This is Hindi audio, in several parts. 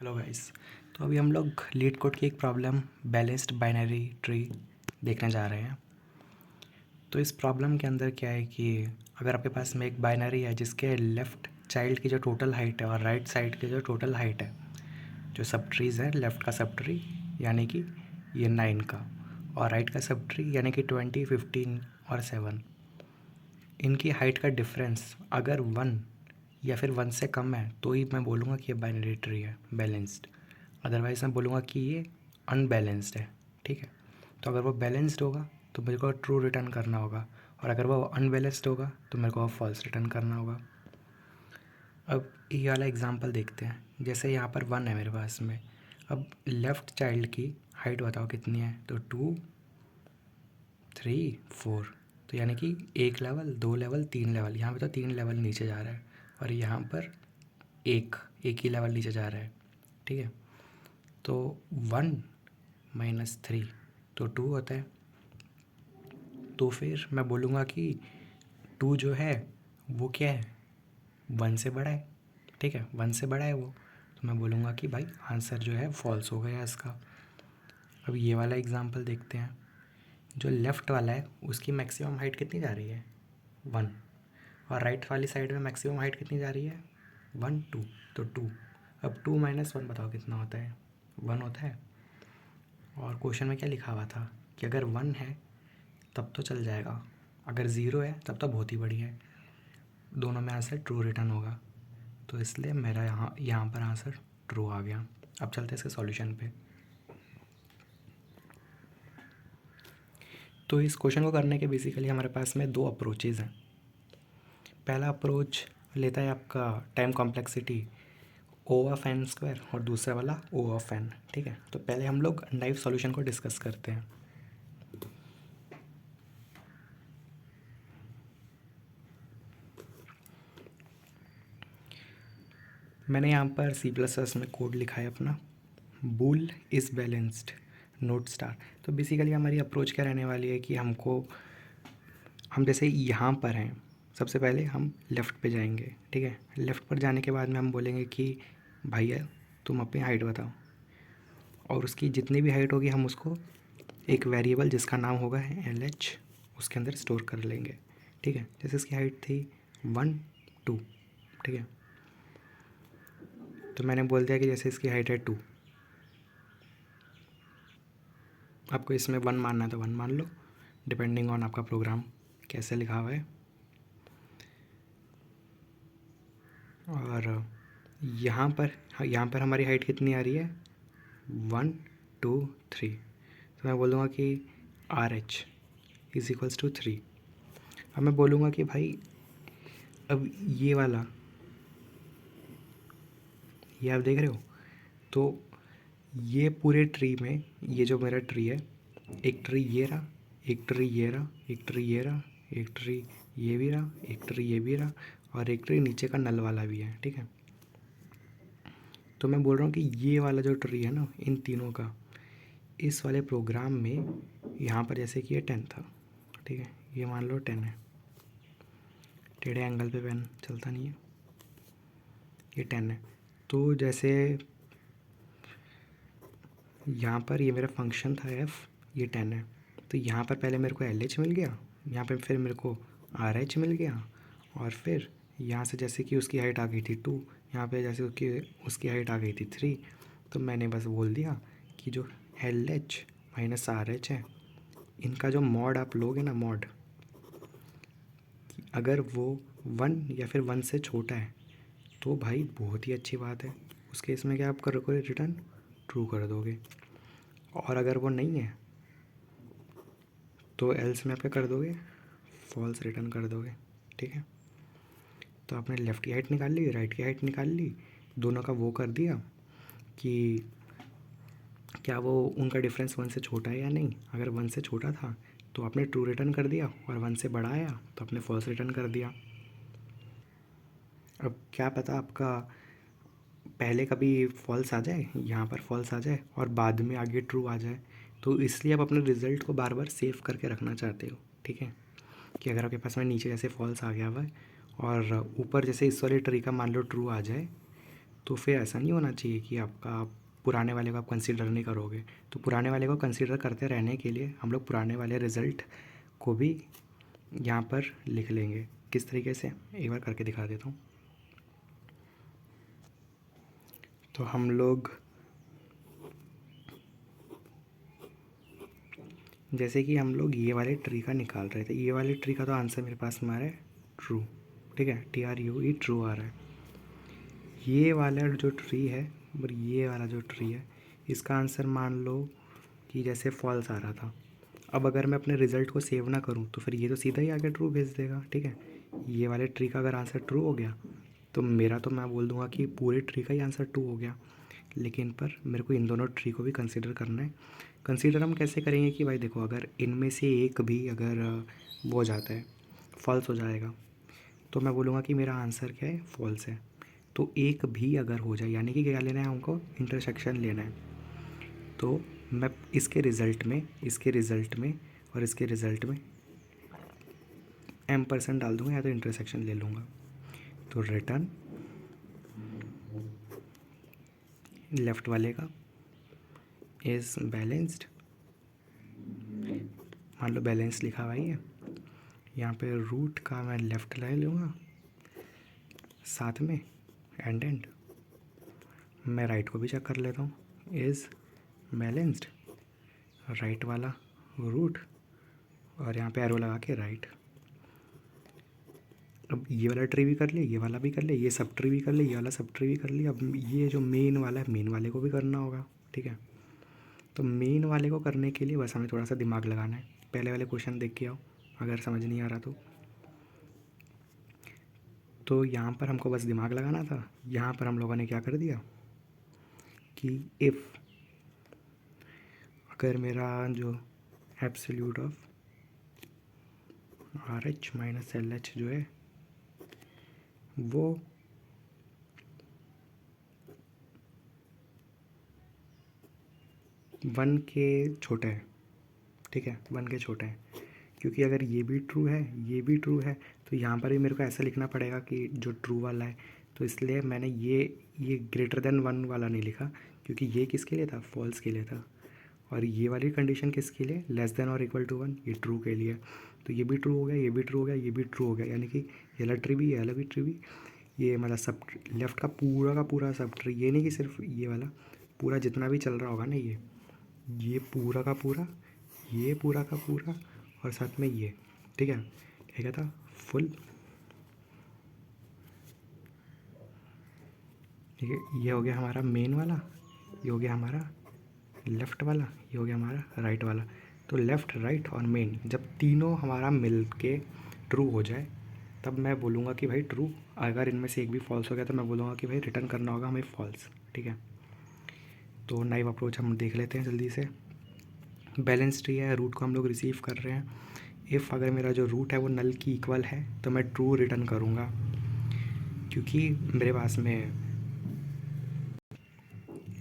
Hello guys. तो अभी हम लोग लीड कोड की एक प्रॉब्लम बैलेंस्ड बाइनरी ट्री देखने जा रहे हैं। तो इस प्रॉब्लम के अंदर क्या है कि अगर आपके पास में एक बाइनरी है जिसके लेफ़्ट चाइल्ड की जो टोटल हाइट है और राइट साइड की जो टोटल हाइट है, जो सब ट्रीज़ है, लेफ़्ट का सब ट्री यानी कि ये 9 का और राइट का सब ट्री यानी कि 20, 15 और 7, इनकी हाइट का डिफरेंस अगर 1 या फिर 1 से कम है तो ही मैं बोलूँगा कि ये बाइनरी ट्री है बैलेंस्ड। अदरवाइज़ मैं बोलूँगा कि ये अनबैलेंस्ड है। ठीक है, तो अगर वो बैलेंस्ड होगा तो मेरे को ट्रू रिटर्न करना होगा, और अगर वो अनबैलेंस्ड होगा तो मेरे को फॉल्स रिटर्न करना होगा। अब ये वाला एग्जांपल देखते हैं। जैसे यहाँ पर 1 है मेरे पास में। अब लेफ़्ट चाइल्ड की हाइट बताओ कितनी है, तो 2, 3, 4, तो यानी कि 1 लेवल, 2 लेवल, 3 लेवल। यहाँ पे तो 3 लेवल नीचे जा रहा है और यहाँ पर एक ही लेवल नीचे जा रहा है। ठीक है, तो 1 माइनस 3 तो 2 होता है। तो फिर मैं बोलूँगा कि 2 जो है वो क्या है, 1 से बड़ा है। ठीक है, 1 से बड़ा है वो, तो मैं बोलूँगा कि भाई आंसर जो है फॉल्स हो गया इसका। अब ये वाला एग्जांपल देखते हैं। जो लेफ़्ट वाला है उसकी मैक्सिमम हाइट कितनी जा रही है, 1, और राइट वाली साइड में मैक्सिमम हाइट कितनी जा रही है, 1, 2, तो 2। अब 2 माइनस 1 बताओ कितना होता है, 1 होता है। और क्वेश्चन में क्या लिखा हुआ था कि अगर 1 है तब तो चल जाएगा, अगर 0 है तब तो बहुत ही बढ़िया है। दोनों में आंसर ट्रू रिटर्न होगा, तो इसलिए मेरा यहाँ पर आंसर ट्रू आ गया। अब चलते हैं इसके सॉल्यूशन पे। तो इस क्वेश्चन को करने के बेसिकली हमारे पास में 2 अप्रोचेज़ हैं। पहला अप्रोच लेता है आपका time complexity O of n square और दूसरा वाला ओ ऑफ एन। ठीक है, तो पहले हम लोग नाइव सॉल्यूशन को डिस्कस करते हैं। मैंने यहाँ पर C++ में कोड लिखा है अपना, बूल इज़ बैलेंस्ड नोट स्टार। तो बेसिकली हमारी अप्रोच क्या रहने वाली है कि हम जैसे यहाँ पर हैं, सबसे पहले हम लेफ़्ट पे जाएंगे। ठीक है, लेफ़्ट पर जाने के बाद में हम बोलेंगे कि भैया तुम अपनी हाइट बताओ, और उसकी जितनी भी हाइट होगी हम उसको एक वेरिएबल जिसका नाम होगा LH उसके अंदर स्टोर कर लेंगे। ठीक है, जैसे इसकी हाइट थी 1, 2। ठीक है, तो मैंने बोल दिया कि जैसे इसकी हाइट है 2, आपको इसमें 1 मानना है तो 1 मान लो, डिपेंडिंग ऑन आपका प्रोग्राम कैसे लिखा हुआ है। और यहाँ पर हमारी हाइट कितनी आ रही है, 1, 2, 3। तो मैं बोलूँगा कि RH इज़ इक्वल्स टू 3। अब मैं बोलूँगा कि भाई अब ये आप देख रहे हो, तो ये पूरे ट्री में ये जो मेरा ट्री है, एक ट्री ये रहा, एक ट्री ये रहा, एक ट्री ये रहा, एक ट्री ये भी रहा, एक ट्री ये भी रहा, और एक ट्री नीचे का नल वाला भी है। ठीक है, तो मैं बोल रहा हूँ कि ये वाला जो ट्री है ना, इन तीनों का, इस वाले प्रोग्राम में यहाँ पर जैसे कि ये 10 था। ठीक है, ये मान लो 10 है, टेढ़े एंगल पे पेन चलता नहीं है, ये 10 है। तो जैसे यहाँ पर ये मेरा फंक्शन था f, ये 10 है, तो यहाँ पर पहले मेरे को LH मिल गया, यहाँ पे फिर मेरे को RH मिल गया, और फिर यहाँ से जैसे कि उसकी हाइट आ गई थी 2, यहाँ पे जैसे उसकी हाइट आ गई थी 3, तो मैंने बस बोल दिया कि जो LH माइनस RH है, इनका जो मॉड आप लोगे ना, मॉड, अगर वो 1 या फिर 1 से छोटा है तो भाई बहुत ही अच्छी बात है, उस केस में क्या आप करोगे, रिटर्न ट्रू कर दोगे। और अगर वो नहीं है तो एल्स में आप क्या कर दोगे, फॉल्स रिटर्न कर दोगे। ठीक है, तो आपने लेफ़्ट की हाइट निकाल ली, राइट की हाइट निकाल ली, दोनों का वो कर दिया कि क्या वो उनका डिफरेंस 1 से छोटा है या नहीं। अगर 1 से छोटा था तो आपने ट्रू रिटर्न कर दिया, और 1 से बड़ा आया तो आपने फॉल्स रिटर्न कर दिया। अब क्या पता आपका पहले कभी फॉल्स आ जाए, यहाँ पर फॉल्स आ जाए और बाद में आगे ट्रू आ जाए, तो इसलिए आप अपने रिज़ल्ट को बार बार सेव करके रखना चाहते हो। ठीक है, कि अगर आपके पास में नीचे जैसे फॉल्स आ गया हुआ है और ऊपर जैसे इस वाले ट्री का मान लो ट्रू आ जाए, तो फिर ऐसा नहीं होना चाहिए कि आपका पुराने वाले को आप कंसीडर नहीं करोगे। तो पुराने वाले को कंसीडर करते रहने के लिए हम लोग पुराने वाले रिज़ल्ट को भी यहाँ पर लिख लेंगे। किस तरीके से, एक बार करके दिखा देता हूँ। तो हम लोग जैसे कि हम लोग ये वाले ट्री का निकाल रहे थे, ये वाले ट्री का तो आंसर मेरे पास में आ रहा है ट्रू, ठीक है, TRUE ट्रू आ रहा है। ये वाला जो ट्री है और ये वाला जो ट्री है, इसका आंसर मान लो कि जैसे फॉल्स आ रहा था। अब अगर मैं अपने रिज़ल्ट को सेव ना करूँ तो फिर ये तो सीधा ही आगे ट्रू भेज देगा, ठीक है। ये वाले ट्री का अगर आंसर ट्रू हो गया तो मेरा तो मैं बोल दूंगा कि पूरे ट्री का ही आंसर ट्रू हो गया। लेकिन पर मेरे को इन दोनों ट्री को भी कंसीडर करना है। कंसीडर हम कैसे करेंगे कि भाई देखो, अगर इनमें से एक भी अगर वो हो जाता है, फॉल्स हो जाएगा, तो मैं बोलूँगा कि मेरा आंसर क्या है, फॉल्स है। तो एक भी अगर हो जाए, यानी कि क्या लेना है हमको, इंटरसेक्शन लेना है। तो मैं इसके रिज़ल्ट में और इसके रिज़ल्ट में M% डाल दूँगा या तो इंटरसेक्शन ले लूँगा। तो रिटर्न लेफ़्ट वाले का इज़ बैलेंस्ड, मान लो बैलेंस लिखा हुआ ही है। यहाँ पे रूट का मैं लेफ़्ट ले लूँगा साथ में एंड मैं राइट को भी चेक कर लेता हूँ, इज़ बैलेंस्ड, राइट वाला रूट और यहाँ पे एरो लगा के राइट। अब ये वाला ट्री भी कर ले, ये वाला भी कर ले, ये सब ट्री भी कर ले, ये वाला सब ट्री भी कर लिया। अब ये जो मेन वाला है, मेन वाले को भी करना होगा, ठीक है। तो मेन वाले को करने के लिए बस हमें थोड़ा सा दिमाग लगाना है। पहले वाले क्वेश्चन देख के आओ अगर समझ नहीं आ रहा तो यहाँ पर हमको बस दिमाग लगाना था। यहाँ पर हम लोगों ने क्या कर दिया कि इफ़ अगर मेरा जो absolute of RH minus LH जो है वो वन के छोटे है, ठीक है, वन के छोटे हैं। क्योंकि अगर ये भी ट्रू है, ये भी ट्रू है, तो यहाँ पर भी मेरे को ऐसा लिखना पड़ेगा कि जो ट्रू वाला है। तो इसलिए मैंने ये ग्रेटर देन वन वाला नहीं लिखा, क्योंकि ये किसके लिए था, फॉल्स के लिए था। और ये वाली कंडीशन किसके लिए, लेस देन और इक्वल टू वन, ये ट्रू के लिए। तो ये भी ट्रू हो गया, ये भी ट्रू हो गया, ये भी ट्रू हो गया, यानी कि ये वाला ट्री भी, ये वाला भी ट्री भी, ये मतलब सब लेफ़्ट का पूरा सब ट्री, ये नहीं कि सिर्फ ये वाला, पूरा जितना भी चल रहा होगा ना, ये पूरा का पूरा, ये पूरा का पूरा और साथ में ये, ठीक है, क्या था, फुल, ठीक है। ये हो गया हमारा मेन वाला, ये हो गया हमारा लेफ़्ट वाला, ये हो गया हमारा राइट वाला। तो लेफ़्ट, राइट और मेन जब तीनों हमारा मिल के ट्रू हो जाए तब मैं बोलूँगा कि भाई ट्रू। अगर इनमें से एक भी फॉल्स हो गया तो मैं बोलूँगा कि भाई रिटर्न करना होगा हमें फॉल्स, ठीक है। तो नाइव अप्रोच हम देख लेते हैं जल्दी से। बैलेंस ट्री है, रूट को हम लोग रिसीव कर रहे हैं। इफ़ अगर मेरा जो रूट है वो नल की इक्वल है तो मैं ट्रू रिटर्न करूँगा, क्योंकि मेरे पास में,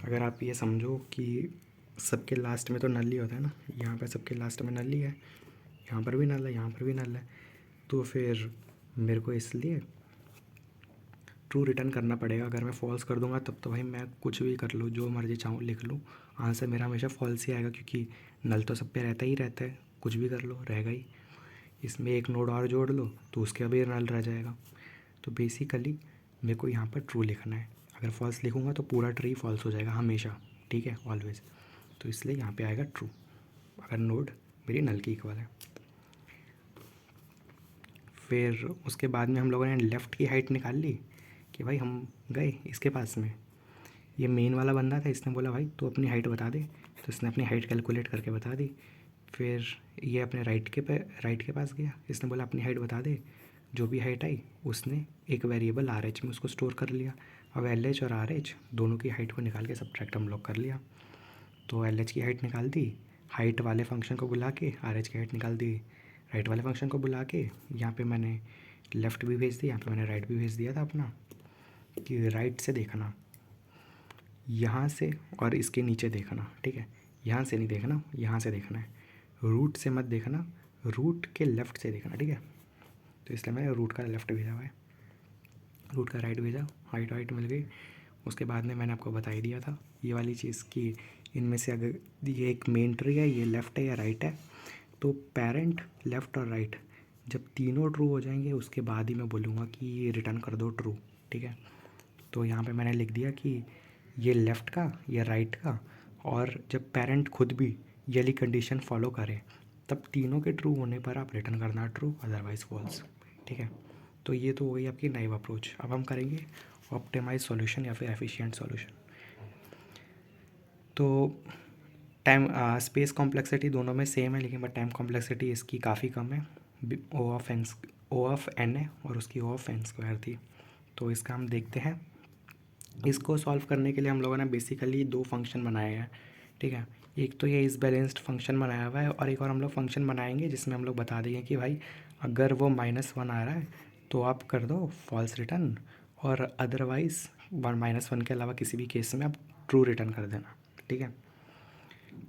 अगर आप ये समझो कि सबके लास्ट में तो नल ही होता है ना, यहाँ पर सबके लास्ट में नल ही है, यहाँ पर भी नल है, यहाँ पर भी नल है, तो फिर मेरे को इसलिए ट्रू रिटर्न करना पड़ेगा। अगर मैं फॉल्स कर दूंगा तब तो भाई मैं कुछ भी कर लूँ, जो मर्जी चाहूँ लिख लूँ, आंसर मेरा हमेशा फॉल्स ही आएगा, क्योंकि नल तो सब पे रहता ही रहता है, कुछ भी कर लो रहेगा ही। इसमें एक नोड और जोड़ लो तो उसके भी नल रह जाएगा। तो बेसिकली मेरे को यहाँ पर ट्रू लिखना है। अगर फॉल्स लिखूँगा तो पूरा ट्री फॉल्स हो जाएगा हमेशा, ठीक है, ऑलवेज। तो इसलिए यहाँ पे आएगा ट्रू अगर नोड मेरी नल की इक्वल है। फिर उसके बाद में हम लोगों ने लेफ़्ट की हाइट निकाल ली कि भाई हम गए इसके पास में, ये मेन वाला बंदा था, इसने बोला भाई तू अपनी हाइट बता दे, तो इसने अपनी हाइट कैलकुलेट करके बता दी। फिर ये अपने राइट के पास गया, इसने बोला अपनी हाइट बता दे, जो भी हाइट आई उसने एक वेरिएबल RH में उसको स्टोर कर लिया। अब LH और RH दोनों की हाइट को निकाल के सब्ट्रैक्ट हम लोग कर लिया। तो LH की हाइट निकाल दी, हाइट वाले फंक्शन को बुला के RH की हाइट निकाल दी, राइट वाले फंक्शन को बुला के यहाँ पे मैंने लेफ़्ट भी भेज दिया, यहाँ पे मैंने राइट भी भेज दिया था अपना, कि राइट से देखना यहाँ से और इसके नीचे देखना, ठीक है, यहाँ से नहीं देखना, यहाँ से देखना है, रूट से मत देखना, रूट के लेफ़्ट से देखना, ठीक है। तो इसलिए मैंने रूट का लेफ़्ट भेजा हुआ है, रूट का राइट भेजा, हाइट वाइट मिल गई। उसके बाद में मैंने आपको बता ही दिया था ये वाली चीज़ कि इनमें से अगर ये एक मेन ट्री है, ये लेफ़्ट है या राइट है, तो पेरेंट लेफ़्ट और राइट जब तीनों ट्रू हो जाएंगे उसके बाद ही मैं बोलूँगा कि ये रिटर्न कर दो ट्रू। ठीक है, तो यहाँ पे मैंने लिख दिया कि ये लेफ़्ट का, ये राइट का, और जब पेरेंट खुद भी ये वाली कंडीशन फॉलो करे तब तीनों के ट्रू होने पर आप रिटर्न करना ट्रू, अदरवाइज़ फॉल्स। ठीक है, तो ये तो हो गई आपकी नाइव अप्रोच। अब हम करेंगे ऑप्टिमाइज सॉल्यूशन या फिर एफिशिएंट सॉल्यूशन। तो टाइम स्पेस कॉम्प्लेक्सिटी दोनों में सेम है, लेकिन बट टाइम कॉम्प्लेक्सिटी इसकी काफ़ी कम है। ओ ऑफ एन है और उसकी ओ ऑफ एन स्क्वायर थी। तो इसका हम देखते हैं। इसको सॉल्व करने के लिए हम लोगों ने बेसिकली दो फंक्शन बनाए हैं। ठीक है, एक तो ये इस बैलेंस्ड फंक्शन बनाया हुआ है और एक और हम लोग फंक्शन बनाएंगे जिसमें हम लोग बता देंगे कि भाई अगर वो -1 आ रहा है तो आप कर दो फॉल्स रिटर्न, और अदरवाइज़ -1 के अलावा किसी भी केस में आप ट्रू रिटर्न कर देना। ठीक है,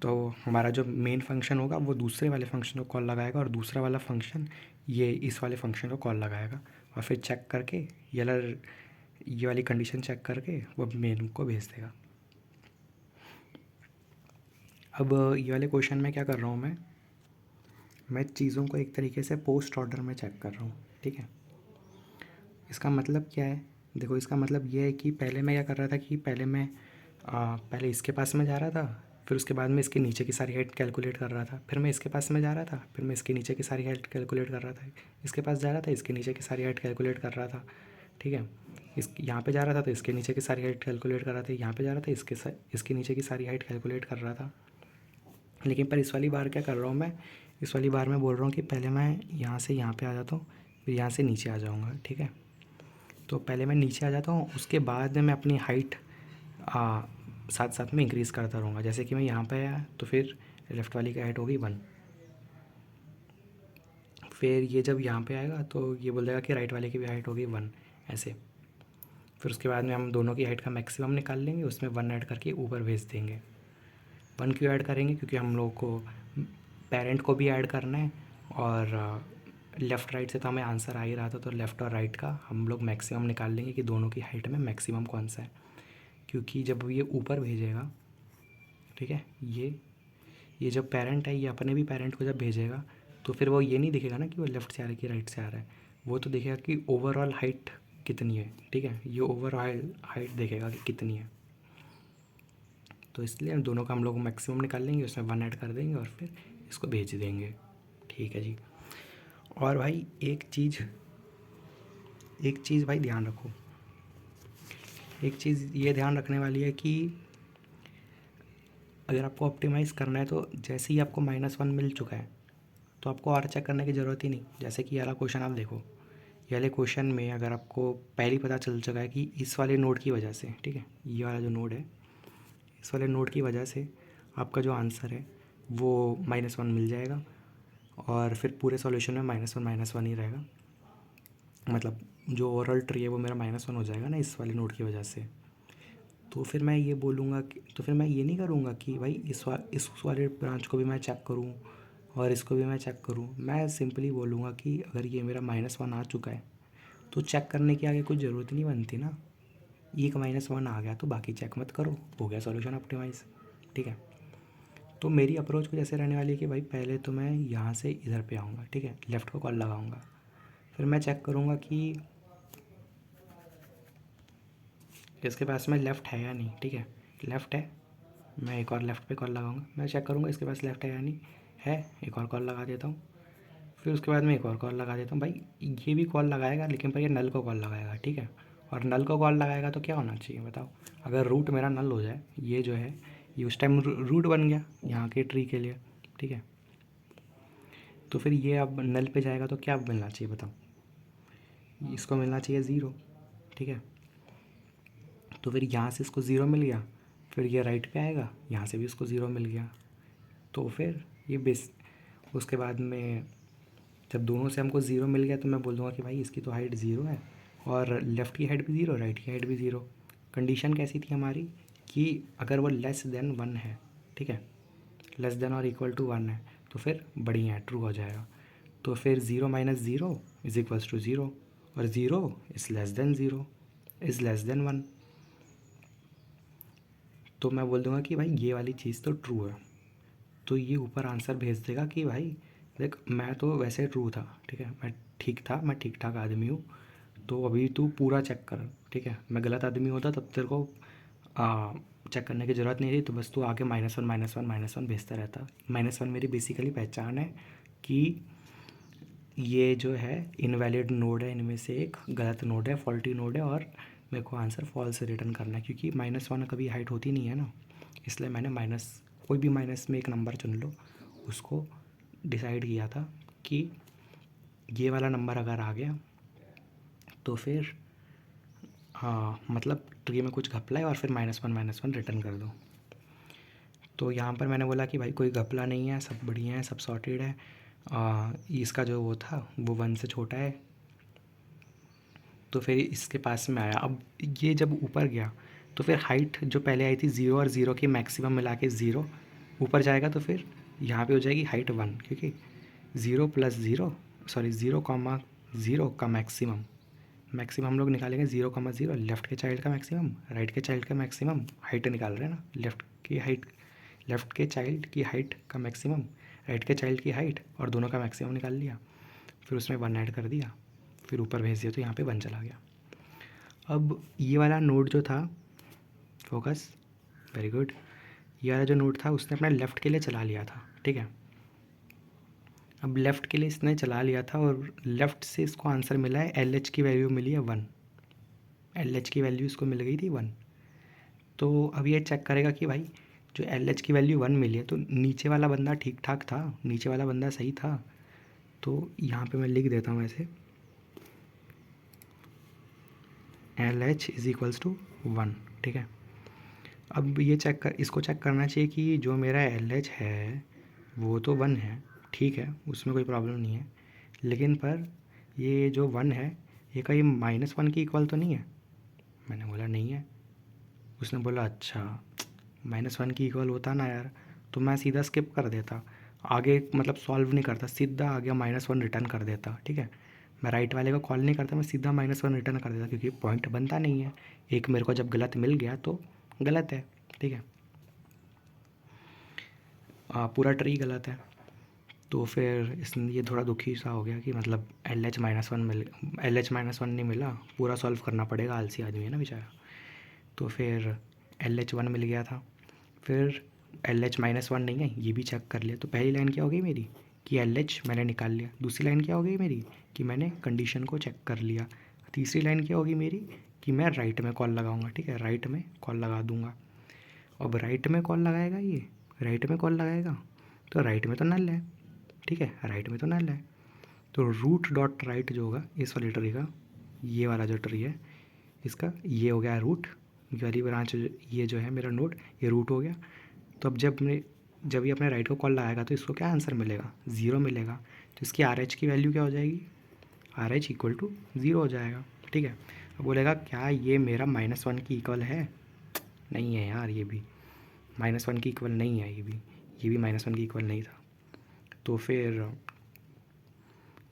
तो हमारा जो मेन फंक्शन होगा वो दूसरे वाले फंक्शन को कॉल लगाएगा और दूसरा वाला फंक्शन ये इस वाले फंक्शन को कॉल लगाएगा और फिर चेक करके ये वाली कंडीशन चेक करके वो मेन को भेज देगा। अब ये वाले क्वेश्चन में क्या कर रहा हूँ मैं चीज़ों को एक तरीके से पोस्ट ऑर्डर में चेक कर रहा हूँ। ठीक है, इसका मतलब क्या है, देखो इसका मतलब ये है कि पहले मैं क्या कर रहा था कि पहले इसके पास में जा रहा था, फिर उसके बाद में इसके नीचे की सारी हाइट कैलकुलेट कर रहा था, फिर मैं इसके पास में जा रहा था, फिर मैं इसके नीचे की सारी हाइट कैलकुलेट कर रहा था, इसके पास जा रहा था, इसके नीचे की सारी हाइट कैलकुलेट कर रहा था। ठीक है, यहाँ पे जा रहा था तो इसके नीचे की सारी हाइट कैलकुलेट कर रहा था, यहाँ पे जा रहा था इसके नीचे की सारी हाइट कैलकुलेट कर रहा था। लेकिन पर इस वाली बार क्या कर रहा हूँ मैं, इस वाली बार मैं बोल रहा हूँ कि पहले मैं यहाँ से यहाँ पे आ जाता हूँ, फिर यहाँ से नीचे आ जाऊँगा। ठीक है, तो पहले मैं नीचे आ जाता हूँ, उसके बाद में मैं अपनी हाइट साथ साथ में इंक्रीज़ करता रहूँगा। जैसे कि मैं यहाँ पे आया तो फिर लेफ़्ट वाली की हाइट होगी 1, फिर ये जब यहाँ पे आएगा तो ये बोल देगा कि राइट वाले की भी हाइट होगी 1, ऐसे। फिर उसके बाद में हम दोनों की हाइट का मैक्सिमम निकाल लेंगे, उसमें 1 ऐड करके ऊपर भेज देंगे। 1 क्यों ऐड करेंगे, क्योंकि हम लोग को पेरेंट को भी ऐड करना है और लेफ़्ट राइट से तो हमें आंसर आ ही रहा था, तो लेफ़्ट और राइट का हम लोग मैक्सिमम निकाल लेंगे कि दोनों की हाइट में मैक्सिमम कौन सा है। क्योंकि जब ये ऊपर भेजेगा, ठीक है, ये जब पेरेंट है ये अपने भी पेरेंट को जब भेजेगा तो फिर वो ये नहीं दिखेगा ना कि वो लेफ़्ट से आ रहा है कि राइट से आ रहा है, वो तो देखेगा कि ओवरऑल हाइट कितनी है। ठीक है, ये ओवरऑल हाइट देखेगा कि कितनी है, तो इसलिए दोनों का हम लोग मैक्सिमम निकाल लेंगे, उसमें 1 ऐड कर देंगे और फिर इसको भेज देंगे। ठीक है जी। और भाई एक चीज़ भाई ध्यान रखो, एक चीज़ ये ध्यान रखने वाली है कि अगर आपको ऑप्टिमाइज़ करना है तो जैसे ही आपको -1 मिल चुका है तो आपको और चेक करने की ज़रूरत ही नहीं। जैसे कि ये वाला क्वेश्चन आप देखो, ये वाले क्वेश्चन में अगर आपको पहले ही पता चल चुका है कि इस वाले नोड की वजह से, ठीक है, ये वाला जो नोड है इस वाले नोड की वजह से आपका जो आंसर है वो -1 मिल जाएगा और फिर पूरे सॉल्यूशन में -1 ही रहेगा। मतलब जो ओवरऑल ट्री है वो मेरा -1 हो जाएगा ना इस वाले नोड की वजह से। तो फिर मैं ये बोलूँगा कि तो फिर मैं ये नहीं करूँगा कि भाई इस वाले ब्रांच को भी मैं चेक करूँ और इसको भी मैं चेक करूँ। मैं सिंपली बोलूँगा कि अगर ये मेरा -1 आ चुका है तो चेक करने की आगे कुछ ज़रूरत नहीं बनती ना। एक -1 आ गया तो बाकी चेक मत करो, हो गया सॉल्यूशन ऑप्टिमाइज़। ठीक है, तो मेरी अप्रोच कुछ ऐसे रहने वाली है कि भाई पहले तो मैं यहाँ से इधर पे आऊँगा, ठीक है, लेफ़्ट को कॉल लगाऊँगा, फिर मैं चेक करूँगा कि इसके पास में लेफ़्ट है या नहीं। ठीक है, लेफ़्ट है, मैं एक और लेफ़्ट पे कॉल लगाऊंगा, मैं चेक करूँगा इसके पास लेफ़्ट है या नहीं है, एक और कॉल लगा देता हूँ, फिर उसके बाद में एक और कॉल लगा देता हूँ। भाई ये भी कॉल लगाएगा लेकिन पर ये नल को कॉल लगाएगा। ठीक है, और नल को कॉल लगाएगा तो क्या होना चाहिए बताओ, अगर रूट मेरा नल हो जाए, ये जो है ये उस टाइम रूट बन गया यहाँ के ट्री के लिए। ठीक है, तो फिर ये अब नल पे जाएगा तो क्या मिलना चाहिए बताओ, इसको मिलना चाहिए 0। ठीक है, तो फिर यहाँ से इसको 0 मिल गया, फिर ये राइट पे आएगा, यहाँ से भी इसको 0 मिल गया, तो फिर ये बेस उसके बाद में जब दोनों से हमको 0 मिल गया तो मैं बोल दूँगा कि भाई इसकी तो हाइट 0 है और लेफ़्ट की हाइट भी 0, राइट की हाइट भी 0। कंडीशन कैसी थी हमारी कि अगर वो लेस देन 1 है, ठीक है, लेस देन और इक्वल टू 1 है तो फिर बढ़िया है, ट्रू हो जाएगा। तो फिर 0 - 0 इज़ इक्वल्स टू 0 और 0 इज़ लेस देन 1। तो मैं बोल दूंगा कि भाई ये वाली चीज़ तो ट्रू है, तो ये ऊपर आंसर भेज देगा कि भाई देख मैं तो वैसे ट्रू था, ठीक है, मैं ठीक था, मैं ठीक ठाक आदमी हूँ, तो अभी तू पूरा चेक कर, ठीक है, मैं गलत आदमी होता तब तेरे को चेक करने की ज़रूरत नहीं रही, तो बस तू आगे -1 -1 -1 भेजता रहता। -1 मेरी बेसिकली पहचान है कि ये जो है इनवैलिड नोड है, इनमें से एक गलत नोड है, फॉल्टी नोड है, और मेरे को आंसर फॉल्स रिटर्न करना है, क्योंकि -1 कभी हाइट होती नहीं है ना, इसलिए मैंने माइनस, कोई भी माइनस में एक नंबर चुन लो, उसको डिसाइड किया था कि ये वाला नंबर अगर आ गया तो फिर हाँ मतलब ट्री में कुछ घपला है, और फिर -1 रिटर्न कर दो। तो यहाँ पर मैंने बोला कि भाई कोई घपला नहीं है, सब बढ़िया है, सब सॉर्टेड है। इसका जो वो था वो 1 से छोटा है, तो फिर इसके पास में आया। अब ये जब ऊपर गया तो फिर हाइट जो पहले आई थी 0 और 0 की मैक्सिमम मिला के 0 ऊपर जाएगा, तो फिर यहाँ पे हो जाएगी हाइट 1, क्योंकि 0 + 0 सॉरी 0,0 का मैक्सिमम, मैक्सिमम हम लोग निकालेंगे 0,0, लेफ़्ट के चाइल्ड का मैक्सिमम, राइट के चाइल्ड का मैक्सिमम, हाइट निकाल रहे हैं ना, लेफ़्ट के चाइल्ड की हाइट का मैक्सिमम, राइट के चाइल्ड की हाइट, और दोनों का मैक्सिमम निकाल लिया, फिर उसमें 1 ऐड कर दिया, फिर ऊपर भेज दिया, तो यहाँ पे 1 चला गया। अब ये वाला नोड जो था, फोकस, वेरी गुड, ये वाला जो नोड था उसने अपना लेफ़्ट के लिए चला लिया था, ठीक है। अब लेफ़्ट के लिए इसने चला लिया था, और लेफ़्ट से इसको आंसर मिला है, LH की वैल्यू मिली है 1, LH की वैल्यू इसको मिल गई थी 1। तो अब ये चेक करेगा कि भाई जो LH की वैल्यू 1 मिली है, तो नीचे वाला बंदा ठीक ठाक था, नीचे वाला बंदा सही था, तो यहाँ पे मैं लिख देता हूँ ऐसे, LH = 1, ठीक है। अब ये इसको चेक करना चाहिए कि जो मेरा LH है वो तो 1 है, ठीक है, उसमें कोई प्रॉब्लम नहीं है, लेकिन पर ये जो 1 है ये कहीं -1 की इक्वल तो नहीं है। मैंने बोला नहीं है। उसने बोला अच्छा, -1 की इक्वल होता ना यार, तो मैं सीधा स्किप कर देता, आगे मतलब सॉल्व नहीं करता, सीधा आगे -1 रिटर्न कर देता, ठीक है। मैं राइट वाले को कॉल नहीं करता, मैं सीधा -1 रिटर्न कर देता, क्योंकि पॉइंट बनता नहीं है, एक मेरे को जब गलत मिल गया तो गलत है, ठीक है, पूरा ट्री गलत है। तो फिर इसने ये थोड़ा दुखी सा हो गया कि मतलब LH -1 नहीं मिला, पूरा सॉल्व करना पड़ेगा, आलसी आदमी है ना बेचारा। तो फिर LH 1 मिल गया था, फिर LH -1 नहीं है ये भी चेक कर लिया। तो पहली लाइन क्या हो गई मेरी कि LH मैंने निकाल लिया, दूसरी लाइन क्या हो गई मेरी कि मैंने कंडीशन को चेक कर लिया, तीसरी लाइन क्या होगी मेरी कि मैं राइट में कॉल लगाऊंगा, ठीक है, राइट में कॉल लगा दूंगा। अब राइट में कॉल लगाएगा, ये राइट में कॉल लगाएगा, तो राइट में तो नल है, ठीक है, राइट में तो नल है, तो रूट डॉट राइट जो होगा इस वाली ट्री का, ये वाला जो ट्री है इसका, ये हो गया रूट, ये वाली ब्रांच, ये जो है मेरा नोड, ये रूट हो गया। तो अब जब ये अपने राइट को कॉल लगाएगा तो इसको क्या आंसर मिलेगा, 0 मिलेगा, तो इसकी RH की वैल्यू क्या हो जाएगी, RH = 0 हो जाएगा, ठीक है। अब बोलेगा क्या ये मेरा -1 की इक्वल है, नहीं है यार, ये भी -1 की इक्वल नहीं है, ये भी -1 की इक्वल नहीं था। तो फिर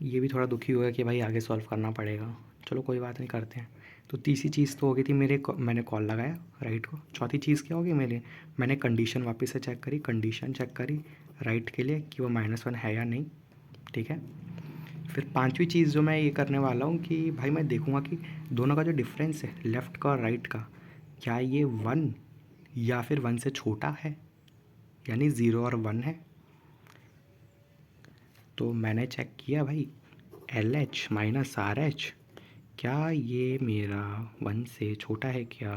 ये भी थोड़ा दुखी हुआ कि भाई आगे सॉल्व करना पड़ेगा, चलो कोई बात नहीं, करते हैं। तो तीसरी चीज़ तो हो गई थी मैंने कॉल लगाया राइट को। चौथी चीज़ क्या होगी मैंने कंडीशन वापस से चेक करी, कंडीशन चेक करी राइट के लिए कि वो -1 है या नहीं, ठीक है। फिर पांचवी चीज़ जो मैं ये करने वाला हूँ कि भाई मैं देखूँगा कि दोनों का जो डिफरेंस है लेफ़्ट का और राइट का, क्या ये 1 या फिर 1 से छोटा है, यानी 0 और 1 है। तो मैंने चेक किया भाई LH - RH, क्या ये मेरा 1 से छोटा है क्या,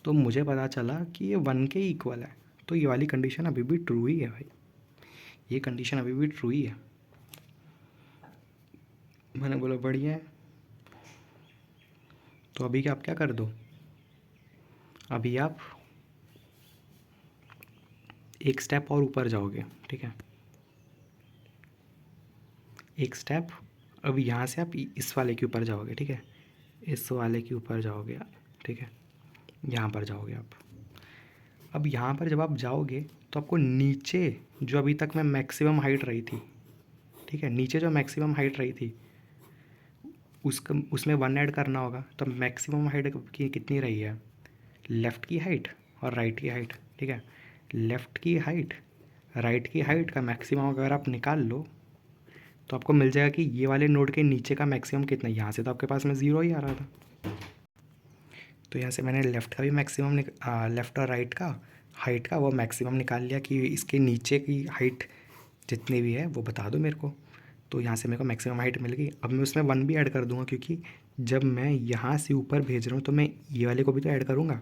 तो मुझे पता चला कि ये 1 के इक्वल है। तो ये वाली कंडीशन अभी भी ट्रू ही है भाई, ये कंडीशन अभी भी ट्रू ही है। मैंने बोला बढ़िया है। तो अभी आप क्या कर दो, अभी आप एक स्टेप और ऊपर जाओगे, ठीक है, एक स्टेप, अब यहाँ से आप इस वाले के ऊपर जाओगे, ठीक है, इस वाले के ऊपर जाओगे आप, ठीक है, यहाँ पर जाओगे आप। अब यहाँ पर जब आप जाओगे तो आपको नीचे जो अभी तक मैं मैक्सिमम हाइट रही थी, ठीक है, नीचे जो मैक्सिमम हाइट रही थी उसमें 1 ऐड करना होगा। तो मैक्सिमम हाइट की कितनी रही है, लेफ़्ट की हाइट और राइट की हाइट, ठीक है। लेफ़्ट की हाइट राइट की हाइट का मैक्सिमम अगर आप निकाल लो तो आपको मिल जाएगा कि ये वाले नोड के नीचे का मैक्सिमम कितना है। यहाँ से तो आपके पास में 0 ही आ रहा था, तो यहाँ से मैंने लेफ़्ट का भी मैक्सिमम लेफ़्ट और राइट का हाइट का वो मैक्सिमम निकाल लिया कि इसके नीचे की हाइट जितनी भी है वो बता दो मेरे को। तो यहाँ से मेरे को मैक्सिमम हाइट मिल गई। अब मैं उसमें 1 भी ऐड कर दूँगा, क्योंकि जब मैं यहाँ से ऊपर भेज रहा हूँ तो मैं ये वाले को भी तो ऐड करूँगा।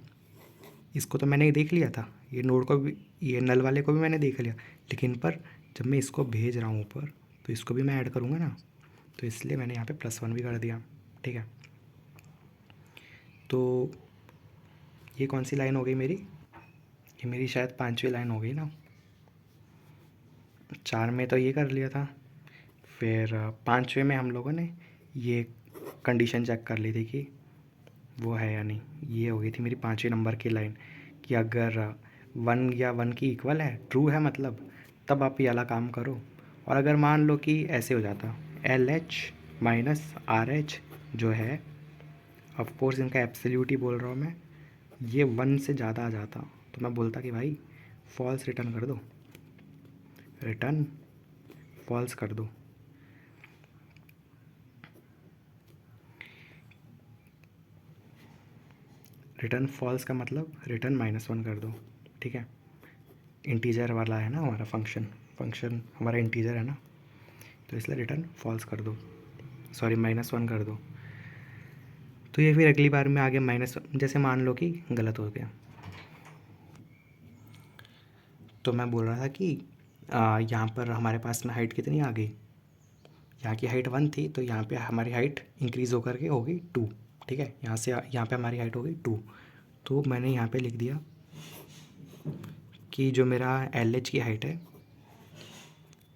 इसको तो मैंने देख लिया था, ये नोड को भी, ये नल वाले को भी मैंने देख लिया, लेकिन पर जब मैं इसको भेज रहा हूँ ऊपर तो इसको भी मैं ऐड करूँगा ना, तो इसलिए मैंने यहाँ पे +1 भी कर दिया, ठीक है। तो ये कौन सी लाइन हो गई मेरी, ये मेरी शायद 5वीं लाइन हो गई ना। 4 में तो ये कर लिया था, फिर 5वें में हम लोगों ने ये कंडीशन चेक कर ली थी कि वो है या नहीं। ये हो गई थी मेरी 5वें नंबर की लाइन कि अगर 1 या 1 की इक्वल है, ट्रू है मतलब, तब आप ये वाला काम करो। और अगर मान लो कि ऐसे हो जाता LH माइनस RH जो है, ऑफ कोर्स इनका एब्सोल्यूट ही बोल रहा हूँ मैं, ये 1 से ज़्यादा आ जाता तो मैं बोलता कि भाई फॉल्स रिटर्न कर दो, रिटर्न फॉल्स कर दो। रिटर्न फॉल्स का मतलब रिटर्न -1 कर दो, ठीक है। इंटीजर वाला है ना हमारा फंक्शन हमारा इंटीजर है ना, तो इसलिए रिटर्न फॉल्स कर दो, सॉरी -1 कर दो। तो ये फिर अगली बार में आगे जैसे मान लो कि गलत हो गया, तो मैं बोल रहा था कि यहाँ पर हमारे पास में हाइट कितनी आ गई, यहाँ की हाइट 1 थी तो यहाँ पे हमारी हाइट इंक्रीज़ होकर के हो गई 2, ठीक है। यहाँ से यहाँ पे हमारी हाइट हो गई 2, तो मैंने यहाँ पे लिख दिया कि जो मेरा LH की हाइट है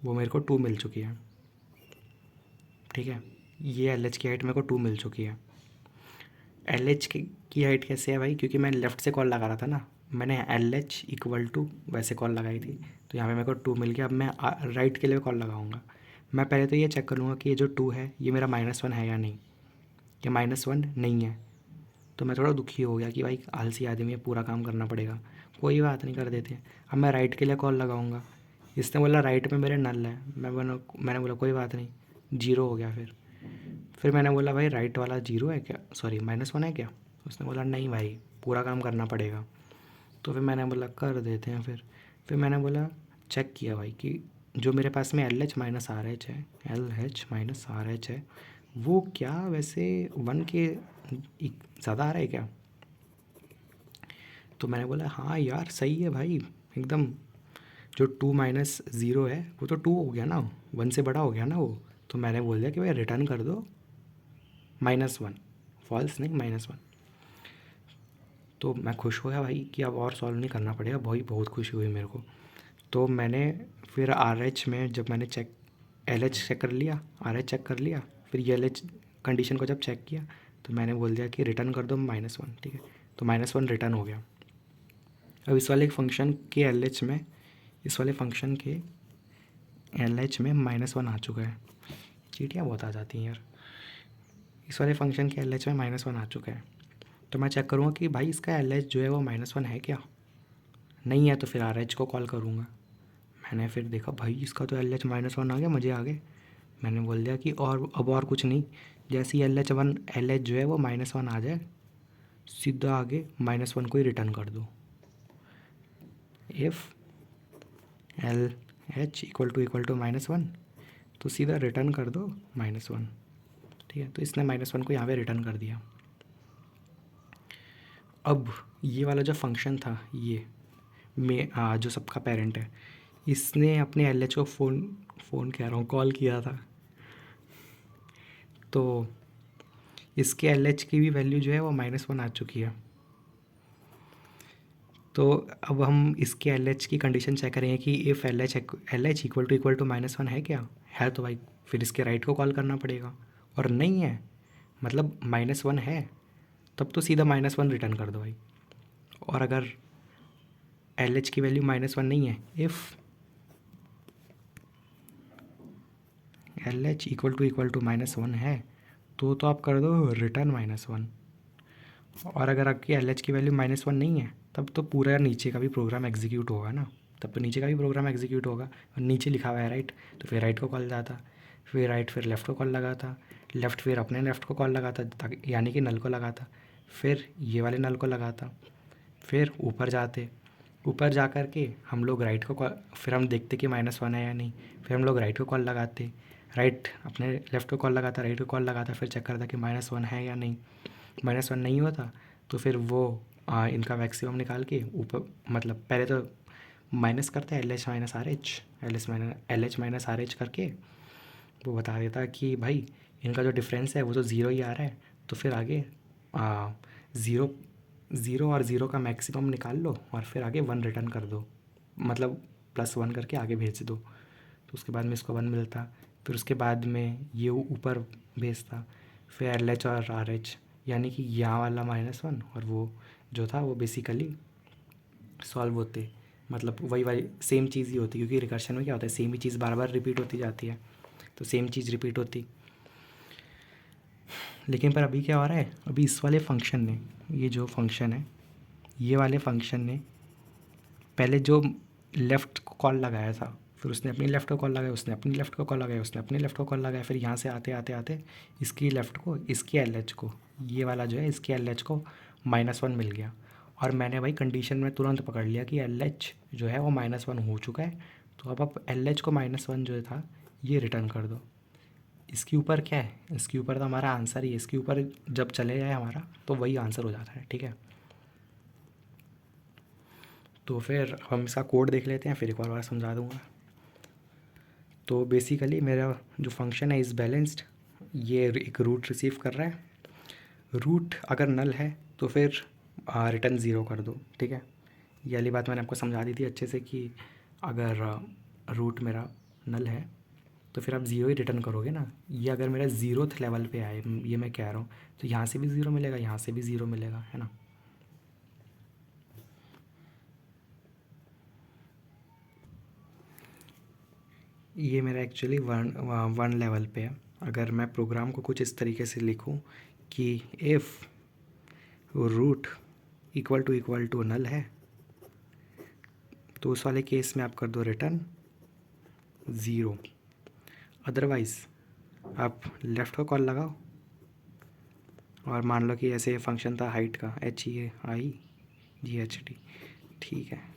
वो मेरे को 2 मिल चुकी है, ठीक है। ये LH की हाइट मेरे को 2 मिल चुकी है। LH की हाइट कैसे है भाई, क्योंकि मैं लेफ़्ट से कॉल लगा रहा था ना, मैंने LH इक्वल टू वैसे कॉल लगाई थी, तो यहाँ पे मेरे को 2 मिल गया। अब मैं राइट के लिए कॉल लगाऊंगा। मैं पहले तो ये चेक कर लूँगा कि ये जो 2 है ये मेरा -1 है या नहीं। ये -1 नहीं है तो मैं थोड़ा दुखी हो गया कि भाई आलसी आदमी है, पूरा काम करना पड़ेगा, कोई बात नहीं, कर देते हैं। अब मैं राइट के लिए कॉल लगाऊंगा, इसने बोला राइट में मेरे नल है, मैंने बोला कोई बात नहीं, 0 हो गया। फिर मैंने बोला भाई राइट वाला 0 है क्या, सॉरी -1 है क्या, उसने बोला नहीं भाई पूरा काम करना पड़ेगा। तो फिर मैंने बोला कर देते हैं। फिर मैंने बोला चेक किया भाई कि जो मेरे पास में LH माइनस RH है, LH माइनस RH है, वो क्या वैसे 1 के ज़्यादा आ रहा है क्या। तो मैंने बोला हाँ यार सही है भाई एकदम, जो 2 माइनस 0 है वो तो 2 हो गया ना, 1 से बड़ा हो गया ना वो। तो मैंने बोल दिया कि भाई रिटर्न कर दो -1, फॉल्स नहीं -1। तो मैं खुश हो गया भाई कि अब और सॉल्व नहीं करना पड़ेगा, भाई बहुत खुशी हुई मेरे को। तो मैंने फिर RH में जब मैंने LH चेक कर लिया, RH चेक कर लिया, फिर ये LH कंडीशन को जब चेक किया तो मैंने बोल दिया कि रिटर्न कर दो -1, ठीक है। तो -1 रिटर्न हो गया। अब इस वाले फंक्शन के LH में, इस वाले फंक्शन के LH में -1 आ चुका है। चीटियाँ बहुत आ जाती हैं यार। इस वाले फंक्शन के LH में -1 आ चुका है, तो मैं चेक करूँगा कि भाई इसका LH जो है वो -1 है क्या। नहीं है तो फिर RH को कॉल करूँगा। मैंने फिर देखा भाई इसका तो LH -1 आ गया, मुझे आ गए। मैंने बोल दिया कि और अब और कुछ नहीं, जैसे ही LH जो है वो -1 आ जाए, सीधा आगे -1 को ही रिटर्न कर दो। इफ़ LH इक्वल टू -1 तो सीधा रिटर्न कर दो -1, ठीक है। तो इसने -1 को यहाँ पे रिटर्न कर दिया। अब ये वाला जो फंक्शन था ये जो सबका पेरेंट है, इसने अपने LH को फ़ोन कह रहा हूँ कॉल किया था, तो इसके LH की भी वैल्यू जो है वो -1 आ चुकी है। तो अब हम इसके LH की कंडीशन चेक करेंगे कि इफ़ LH इक्वल टू -1 है क्या, है तो भाई फिर इसके राइट को कॉल करना पड़ेगा, और नहीं है मतलब -1 है, तब तो सीधा -1 रिटर्न कर दो भाई। और अगर LH की वैल्यू -1 नहीं है, इफ़ LH इक्वल टू -1 है, तो आप कर दो रिटर्न -1। और अगर आपकी एल एच की वैल्यू -1 नहीं है तब तो पूरा नीचे का भी प्रोग्राम एग्जीक्यूट होगा ना, तब तो नीचे का भी प्रोग्राम एग्जीक्यूट होगा। और नीचे लिखा हुआ है राइट, तो फिर राइट को कॉल जाता, फिर राइट फिर लेफ़्ट को कॉल लगाता, लेफ़्ट फिर अपने लेफ़्ट को कॉल लगाता ताकि यानी कि नल को लगाता, फिर ये वाले नल को लगाता, फिर ऊपर जाते, ऊपर जा कर के हम लोग राइट को कॉल, फिर हम देखते कि -1 है या नहीं, फिर हम लोग राइट को कॉल लगाते, राइट अपने लेफ़्ट को कॉल लगाता, राइट को कॉल लगाता, फिर चेक करता कि -1 है या नहीं। -1 नहीं होता तो फिर वो इनका मैक्सिमम निकाल के ऊपर, मतलब पहले तो माइनस करता है L H minus R H, L H minus R H करके वो बता देता कि भाई इनका जो डिफरेंस है वो तो ज़ीरो ही आ रहा है, तो फिर आगे ज़ीरो ज़ीरो और ज़ीरो का मैक्सिमम निकाल लो और फिर आगे 1 रिटर्न कर दो, मतलब +1 करके आगे भेज दो। तो उसके बाद में इसको 1 मिलता, फिर उसके बाद में ये ऊपर भेजता, फिर एल एच और आर एच, यानी कि यहाँ वाला -1 और वो जो था वो बेसिकली सॉल्व होते, मतलब वही वाली सेम चीज़ ही होती, क्योंकि रिकर्शन में क्या होता है सेम ही चीज़ बार बार रिपीट होती जाती है, तो सेम चीज़ रिपीट होती। लेकिन पर अभी क्या हो रहा है, अभी इस वाले फंक्शन ने, ये जो फंक्शन है, ये वाले फंक्शन ने पहले जो लेफ़्ट को कॉल लगाया था, फिर उसने अपनी लेफ़्ट को कॉल लगाया, उसने अपनी लेफ़्ट को कॉल लगाया, उसने अपनी लेफ़्ट को कॉल लगाया, फिर यहाँ से आते आते आते इसकी लेफ़्ट को, इसकी एल एच को, ये वाला जो है इसकी एल एच को -1 मिल गया। और मैंने भाई कंडीशन में तुरंत पकड़ लिया कि एल एच जो है वो -1 हो चुका है, तो अब आप एल एच को -1 जो था ये रिटर्न कर दो। इसके ऊपर क्या है, इसके ऊपर तो हमारा आंसर ही है, इसके ऊपर जब चले जाए हमारा तो वही आंसर हो जाता है, ठीक है। तो फिर हम इसका कोड देख लेते हैं, फिर एक और बार समझा दूँगा। तो बेसिकली मेरा जो फंक्शन है इज़ बैलेंस्ड, ये एक रूट रिसीव कर रहा है, रूट अगर नल है तो फिर रिटर्न ज़ीरो कर दो, ठीक है। ये वाली बात मैंने आपको समझा दी थी अच्छे से कि अगर रूट मेरा नल है तो फिर आप ज़ीरो ही रिटर्न करोगे ना। ये अगर मेरा ज़ीरोथ लेवल पे आए, ये मैं कह रहा हूँ, तो यहाँ से भी ज़ीरो मिलेगा, यहाँ से भी ज़ीरो मिलेगा, है ना। ये मेरा एक्चुअली वन लेवल पे है। अगर मैं प्रोग्राम को कुछ इस तरीके से लिखूं कि if root equal to null है तो उस वाले केस में आप कर दो रिटर्न ज़ीरो। अदरवाइज़ आप लेफ़्ट को कॉल लगाओ और मान लो कि ऐसे फंक्शन था हाइट का, HEIGHT, ठीक है।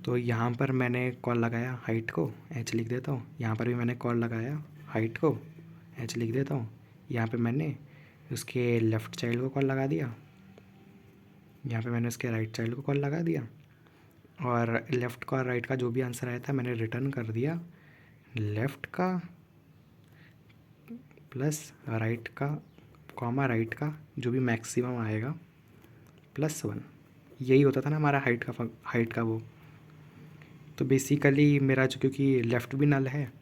तो यहाँ पर मैंने कॉल लगाया हाइट को, h लिख देता हूँ, यहाँ पर भी मैंने कॉल लगाया हाइट को, h लिख देता हूँ, यहाँ पे मैंने उसके लेफ़्ट चाइल्ड को कॉल लगा दिया, यहाँ पे मैंने उसके राइट चाइल्ड को कॉल लगा दिया, और लेफ़्ट का और राइट का जो भी आंसर आया था मैंने रिटर्न कर दिया लेफ़्ट का प्लस राइट का कॉमा राइट का जो भी मैक्सिमम आएगा +1। यही होता था ना हमारा हाइट का वो। तो बेसिकली मेरा जो, क्योंकि लेफ़्ट भी नल है,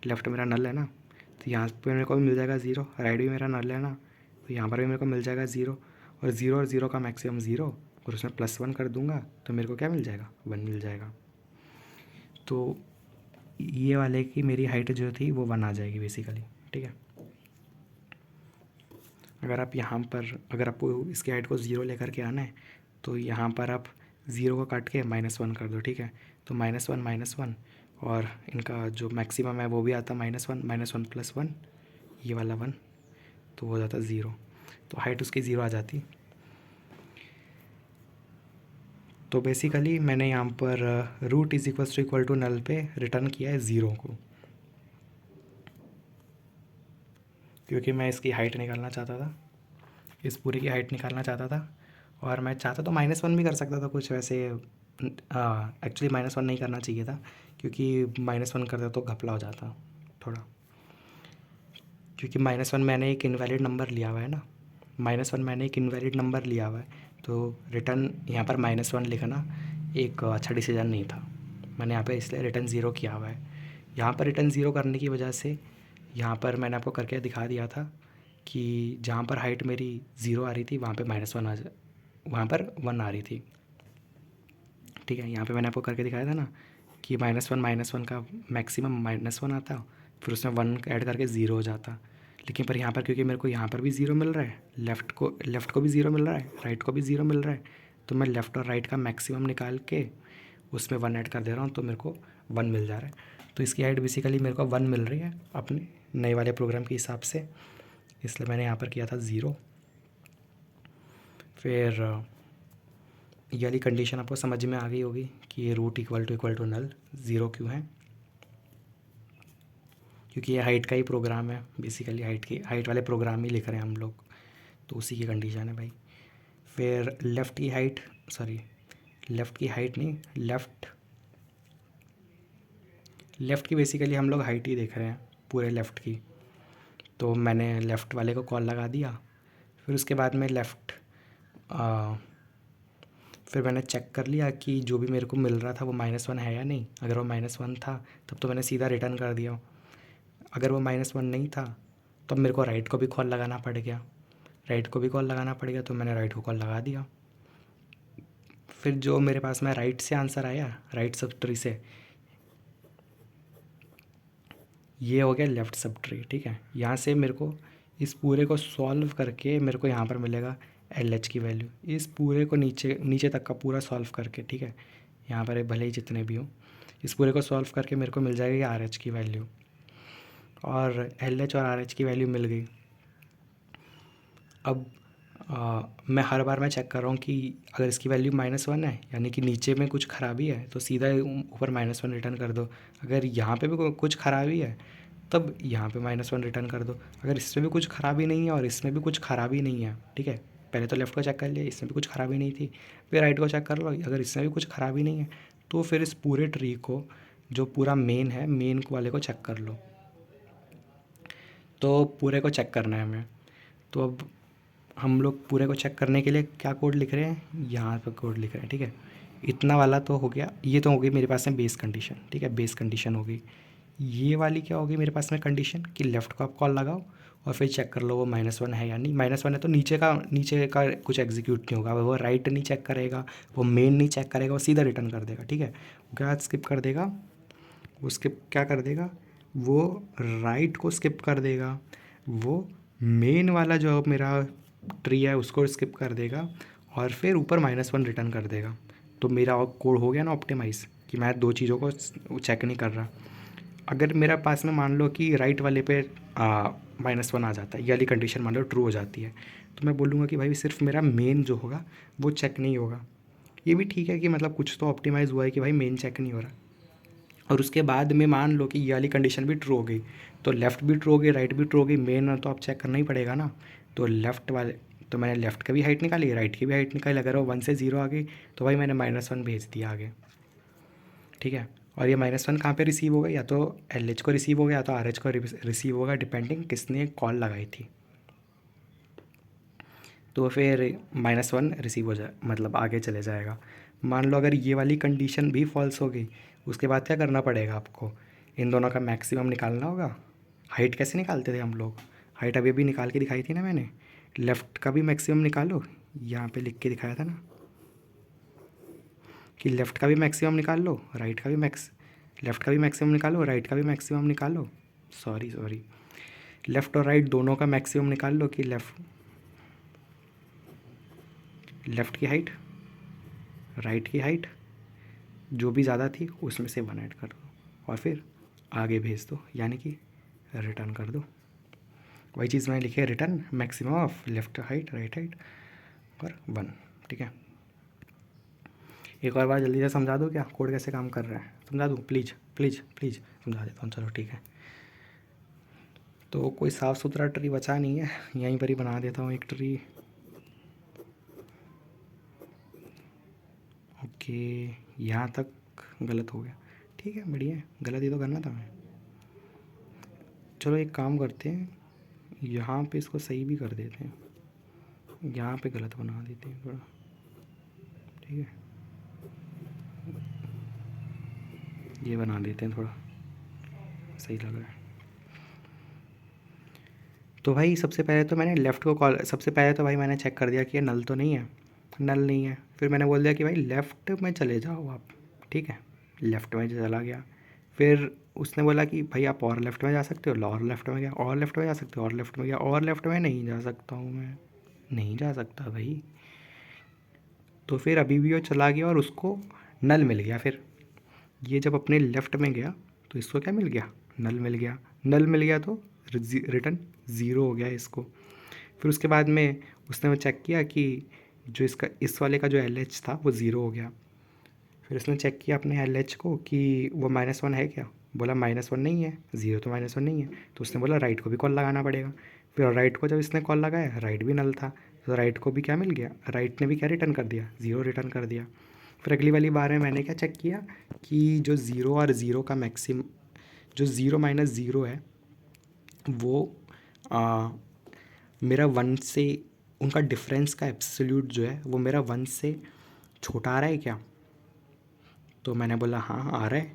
लेफ़्ट मेरा नल है ना, तो यहाँ पे मेरे को भी मिल जाएगा ज़ीरो, राइट भी मेरा नल है ना, तो यहाँ पर भी मेरे को मिल जाएगा ज़ीरो, और ज़ीरो का मैक्सिमम ज़ीरो, और उसमें +1 कर दूँगा तो मेरे को क्या मिल जाएगा, 1 मिल जाएगा। तो ये वाले की मेरी हाइट जो थी वो 1 आ जाएगी बेसिकली, ठीक है। अगर आप यहाँ पर, अगर आपको इसकी हाइट को 0 लेकर के आना है तो यहाँ पर आप 0 को काट के -1 कर दो, ठीक है। तो -1 और इनका जो मैक्सिमम है वो भी आता -1 + 1, ये वाला 1, तो हो जाता 0, तो हाइट उसकी 0 आ जाती। तो बेसिकली मैंने यहाँ पर रूट इक्वल टू नल पे रिटर्न किया है 0 को, क्योंकि मैं इसकी हाइट निकालना चाहता था, इस पूरे की हाइट निकालना चाहता था। और मैं चाहता तो -1 भी कर सकता था कुछ वैसे, एक्चुअली -1 नहीं करना चाहिए था, क्योंकि -1 करता तो घपला हो जाता थोड़ा, क्योंकि -1 मैंने एक इनवैलिड नंबर लिया हुआ है ना, -1 मैंने एक इनवैलिड नंबर लिया हुआ है, तो रिटर्न यहाँ पर -1 लिखना एक अच्छा डिसीजन नहीं था। मैंने यहाँ पे इसलिए रिटर्न ज़ीरो किया हुआ है। यहाँ पर रिटर्न ज़ीरो करने की वजह से यहाँ पर मैंने आपको करके दिखा दिया था कि जहाँ पर हाइट मेरी 0 आ रही थी वहाँ पे -1 वहाँ पर 1 आ रही थी, ठीक है। यहाँ पे मैंने आपको करके दिखाया था ना कि -1 का मैक्सिमम -1 आता, फिर उसमें 1 ऐड करके 0 हो जाता। लेकिन पर यहाँ पर क्योंकि मेरे को यहाँ पर भी 0 मिल रहा है, लेफ़्ट को भी 0 मिल रहा है, राइट को भी 0 मिल रहा है, तो मैं लेफ़्ट और राइट का मैक्सिमम निकाल के उसमें 1 ऐड कर दे रहा हूँ, तो मेरे को 1 मिल जा रहा है। तो इसकी हाइट बेसिकली मेरे को 1 मिल रही है अपने नए वाले प्रोग्राम के हिसाब से, इसलिए मैंने यहाँ पर किया था 0। फिर ये वाली कंडीशन आपको समझ में आ गई होगी कि ये रूट इक्वल टू नल 0 क्यों है, क्योंकि ये हाइट का ही प्रोग्राम है बेसिकली, हाइट वाले प्रोग्राम ही लिख रहे हैं हम लोग, तो उसी की कंडीशन है भाई। फिर लेफ़्ट की हाइट नहीं, लेफ़्ट की बेसिकली हम लोग हाइट ही देख रहे हैं पूरे लेफ़्ट की, तो मैंने लेफ़्ट वाले को कॉल लगा दिया। फिर उसके बाद में फिर मैंने चेक कर लिया कि जो भी मेरे को मिल रहा था वो -1 है या नहीं। अगर वो -1 था तब तो मैंने सीधा रिटर्न कर दिया, अगर वो -1 नहीं था तब मेरे को राइट को भी कॉल लगाना पड़ गया, तो मैंने राइट को कॉल लगा दिया। फिर जो मेरे पास में राइट से आंसर आया, राइट सब ट्री से, ये हो गया लेफ़्ट सब ट्री, ठीक है। यहाँ से मेरे को इस पूरे को सॉल्व करके मेरे को यहाँ पर मिलेगा LH की वैल्यू, इस पूरे को नीचे तक का पूरा सॉल्व करके, ठीक है। यहाँ पर भले ही जितने भी हो, इस पूरे को सॉल्व करके मेरे को मिल जाएगी RH की वैल्यू, और LH और RH की वैल्यू मिल गई। अब मैं हर बार मैं चेक कर रहा हूँ कि अगर इसकी वैल्यू -1 है यानी कि नीचे में कुछ ख़राबी है तो सीधा ऊपर -1 रिटर्न कर दो। अगर यहाँ पे भी कुछ ख़राबी है तब यहाँ पे -1 रिटर्न कर दो। अगर इसमें भी कुछ ख़राबी नहीं है और इसमें भी कुछ ख़राबी नहीं है, ठीक है, पहले तो लेफ़्ट को चेक कर लिया, इसमें भी कुछ ख़राबी नहीं थी, फिर राइट को चेक कर लो, अगर इसमें भी कुछ ख़राबी नहीं है तो फिर इस पूरे ट्री को, जो पूरा मेन है, मेन वाले को चेक कर लो। तो पूरे को चेक करना है हमें, तो अब हम लोग पूरे को चेक करने के लिए क्या कोड लिख रहे हैं, यहाँ पर कोड लिख रहे हैं, ठीक है। इतना वाला तो हो गया, ये तो हो गई मेरे पास में बेस कंडीशन, ठीक है, बेस कंडीशन हो गई। ये वाली क्या होगी मेरे पास में कंडीशन कि लेफ़्ट को आप कॉल लगाओ और फिर चेक कर लो वो -1 है या नहीं। -1 है तो नीचे का कुछ एग्जीक्यूट नहीं होगा, वो राइट नहीं चेक करेगा, वो मेन नहीं चेक करेगा, वो सीधा रिटर्न कर देगा, ठीक है। वो क्या स्किप कर देगा, वो स्किप क्या कर देगा, वो राइट को स्किप कर देगा, वो मेन वाला जो मेरा ट्री है उसको स्किप कर देगा, और फिर ऊपर -1 रिटर्न कर देगा। तो मेरा कोड हो गया ना ऑप्टिमाइज़, कि मैं दो चीज़ों को चेक नहीं कर रहा। अगर मेरा पास में मान लो कि राइट वाले पे -1 आ जाता है, ये वाली कंडीशन मान लो ट्रू हो जाती है, तो मैं बोलूँगा कि भाई सिर्फ मेरा मेन जो होगा वो चेक नहीं होगा। ये भी ठीक है कि मतलब कुछ तो ऑप्टिमाइज़ हुआ है कि भाई मेन चेक नहीं हो रहा। और उसके बाद में मान लो कि ये वाली कंडीशन भी ट्रू हो गई, तो लेफ़्ट भी ट्रू हो गई, राइट भी ट्रू हो गई, मेन तो आप चेक करना ही पड़ेगा ना। तो लेफ़्ट वाले, तो मैंने लेफ़्ट की भी हाइट निकाली, राइट की भी हाइट निकाली, अगर वो 1 से 0 आ गई तो भाई मैंने -1 भेज दिया आगे, ठीक है। और ये -1 कहाँ पे रिसीव हो गया, या तो LH को रिसीव हो गया या तो RH को रिसीव होगा, डिपेंडिंग किसने कॉल लगाई थी। तो फिर -1 रिसीव हो जाए, मतलब आगे चले जाएगा। मान लो अगर ये वाली कंडीशन भी फॉल्स हो गई, उसके बाद क्या करना पड़ेगा आपको, इन दोनों का मैक्सिमम निकालना होगा। हाइट कैसे निकालते थे हम लोग, हाइट अभी अभी निकाल के दिखाई थी ना मैंने, लेफ़्ट का भी मैक्सिमम निकालो, यहाँ पे लिख के दिखाया था ना कि लेफ़्ट का भी मैक्सिमम निकाल लो, राइट का भी लेफ़्ट का भी मैक्सिमम निकालो, राइट का भी मैक्सिमम निकालो, सॉरी लेफ़्ट और राइट दोनों का मैक्सिमम निकाल लो कि लेफ़्ट की हाइट, राइट की हाइट जो भी ज़्यादा थी उसमें से 1 ऐड कर दो और फिर आगे भेज दो, यानी कि रिटर्न कर दो। वही चीज़ मैंने लिखी है, return maximum of left height, right height और 1, ठीक है। एक और बार जल्दी से समझा दूँ क्या कोड कैसे काम कर रहा है, समझा दूँ, प्लीज़ समझा देता हूँ, चलो ठीक है। तो कोई साफ़ सुथरा ट्री बचा नहीं है, यहीं पर ही बना देता हूँ एक ट्री। ओके, यहाँ तक गलत हो गया, ठीक है, बढ़िया है, गलत ही तो करना था हमें। चलो एक काम करते हैं, यहाँ पे इसको सही भी कर देते हैं, यहाँ पे गलत बना देते हैं थोड़ा, ठीक है, ये बना देते हैं, थोड़ा सही लग रहा है। तो भाई सबसे पहले तो मैंने लेफ़्ट को कॉल, सबसे पहले तो भाई मैंने चेक कर दिया कि ये नल तो नहीं है, नल नहीं है। फिर मैंने बोल दिया कि भाई लेफ़्ट में चले जाओ आप, ठीक है, लेफ़्ट में चला गया। फिर उसने बोला कि भाई आप और लेफ्ट में जा सकते हो, और लेफ्ट में गया, और लेफ्ट में जा सकते हो, और लेफ्ट में गया, और लेफ्ट में नहीं जा सकता हूँ मैं, नहीं जा सकता भाई। तो फिर अभी भी वो चला गया और उसको नल मिल गया। फिर ये जब अपने लेफ्ट में गया तो इसको क्या मिल गया, नल मिल गया। नल मिल गया तो रिटर्न ज़ीरो हो गया इसको। फिर उसके बाद में उसने वो चेक किया कि जो इसका इस वाले का जो एल एच था वो ज़ीरो हो गया। फिर उसने चेक किया अपने एल एच को कि वो -1 है क्या, बोला -1 नहीं है, ज़ीरो तो -1 नहीं है। तो उसने बोला राइट को भी कॉल लगाना पड़ेगा। फिर राइट को जब इसने कॉल लगाया, राइट भी नल था, तो राइट को भी क्या मिल गया, राइट ने भी क्या रिटर्न कर दिया, ज़ीरो रिटर्न कर दिया। फिर अगली वाली बार में मैंने क्या चेक किया कि जो ज़ीरो और ज़ीरो का मैक्सिम, जो ज़ीरो माइनस ज़ीरो है वो आ, मेरा 1 से, उनका डिफरेंस का एब्सोल्यूट जो है वो मेरा 1 से छोटा आ रहा है क्या। तो मैंने बोला हाँ आ रहा है।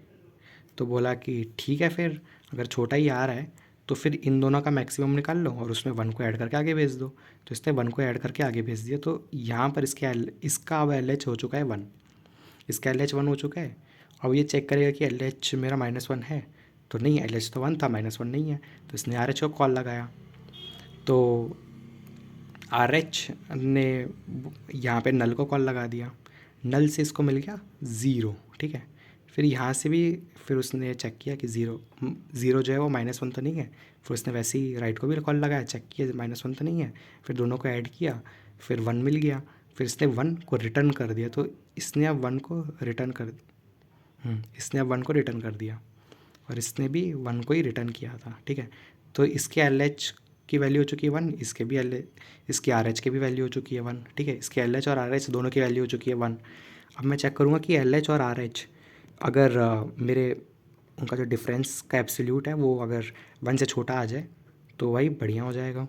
तो बोला कि ठीक है, फिर अगर छोटा ही आ रहा है तो फिर इन दोनों का मैक्सिमम निकाल लो और उसमें 1 को ऐड करके आगे भेज दो। तो इसने 1 को ऐड करके आगे भेज दिया। तो यहाँ पर इसका अब एल एच हो चुका है 1, इसका एल एच 1 हो चुका है। अब ये चेक करेगा कि एल एच मेरा -1 है, तो नहीं, एल एच तो 1 था, -1 नहीं है। तो इसने आर एच को कॉल लगाया, तो आर एच ने यहाँ पे नल को कॉल लगा दिया, नल से इसको मिल गया ज़ीरो, ठीक है। फिर यहाँ से भी फिर उसने चेक किया कि ज़ीरो ज़ीरो जो है वो -1 तो नहीं है। फिर उसने वैसे ही राइट को भी कॉल लगाया, चेक किया -1 तो नहीं है। फिर दोनों को ऐड किया, फिर 1 मिल गया। फिर इसने 1 को रिटर्न कर दिया। तो इसने अब 1 को रिटर्न कर इसने अब 1 को रिटर्न कर दिया और इसने भी 1 को ही रिटर्न किया था, ठीक है। तो इसके एल एच की वैल्यू हो चुकी है 1, इसके भी इसकी आर एच की भी वैल्यू हो चुकी है 1, ठीक है। इसके एल एच और आर एच दोनों की वैल्यू हो चुकी है 1। अब मैं चेक करूँगा कि एल एच और आर एच अगर मेरे उनका जो डिफरेंस का एब्सोल्यूट है वो अगर 1 से छोटा आ जाए तो वही बढ़िया हो जाएगा।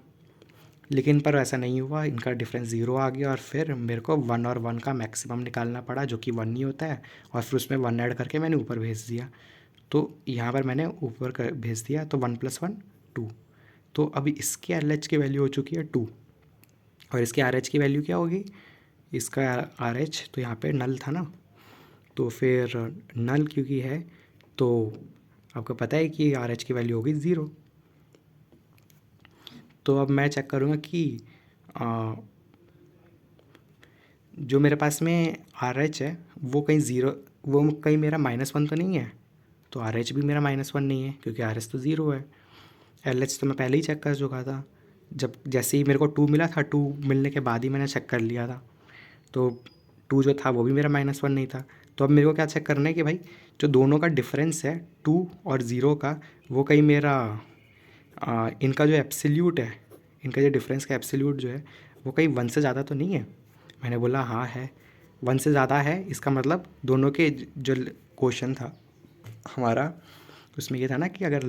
लेकिन पर ऐसा नहीं हुआ, इनका डिफरेंस ज़ीरो आ गया और फिर मेरे को 1 और 1 का मैक्सिमम निकालना पड़ा, जो कि 1 नहीं होता है। और फिर उसमें 1 ऐड करके मैंने ऊपर भेज दिया। तो यहाँ पर मैंने ऊपर कर भेज दिया, तो 1 + 1 2। तो अभी इसके एल एच की वैल्यू हो चुकी है 2 और इसके आर एच की वैल्यू क्या होगी, इसका आर एच तो यहाँ पे नल था ना, तो फिर नल क्योंकि है तो आपको पता है कि आर एच की वैल्यू होगी ज़ीरो। तो अब मैं चेक करूँगा कि आ, जो मेरे पास में आर एच है वो कहीं ज़ीरो, वो कहीं मेरा -1 तो नहीं है। तो आर एच भी मेरा -1 नहीं है क्योंकि आर एच तो ज़ीरो है। एल एच तो मैं पहले ही चेक कर चुका था, जब जैसे ही मेरे को 2 मिला था, 2 मिलने के बाद ही मैंने चेक कर लिया था। तो 2 जो था वो भी मेरा -1 नहीं था। तो अब मेरे को क्या चेक करना है कि भाई जो दोनों का डिफरेंस है 2 और ज़ीरो का, वो कहीं मेरा इनका जो एब्सोल्यूट है, इनका जो डिफरेंस का एब्सोल्यूट जो है वो कहीं 1 से ज़्यादा तो नहीं है। मैंने बोला हाँ है, 1 से ज़्यादा है। इसका मतलब दोनों के जो क्वेश्चन था हमारा, उसमें ये था ना कि अगर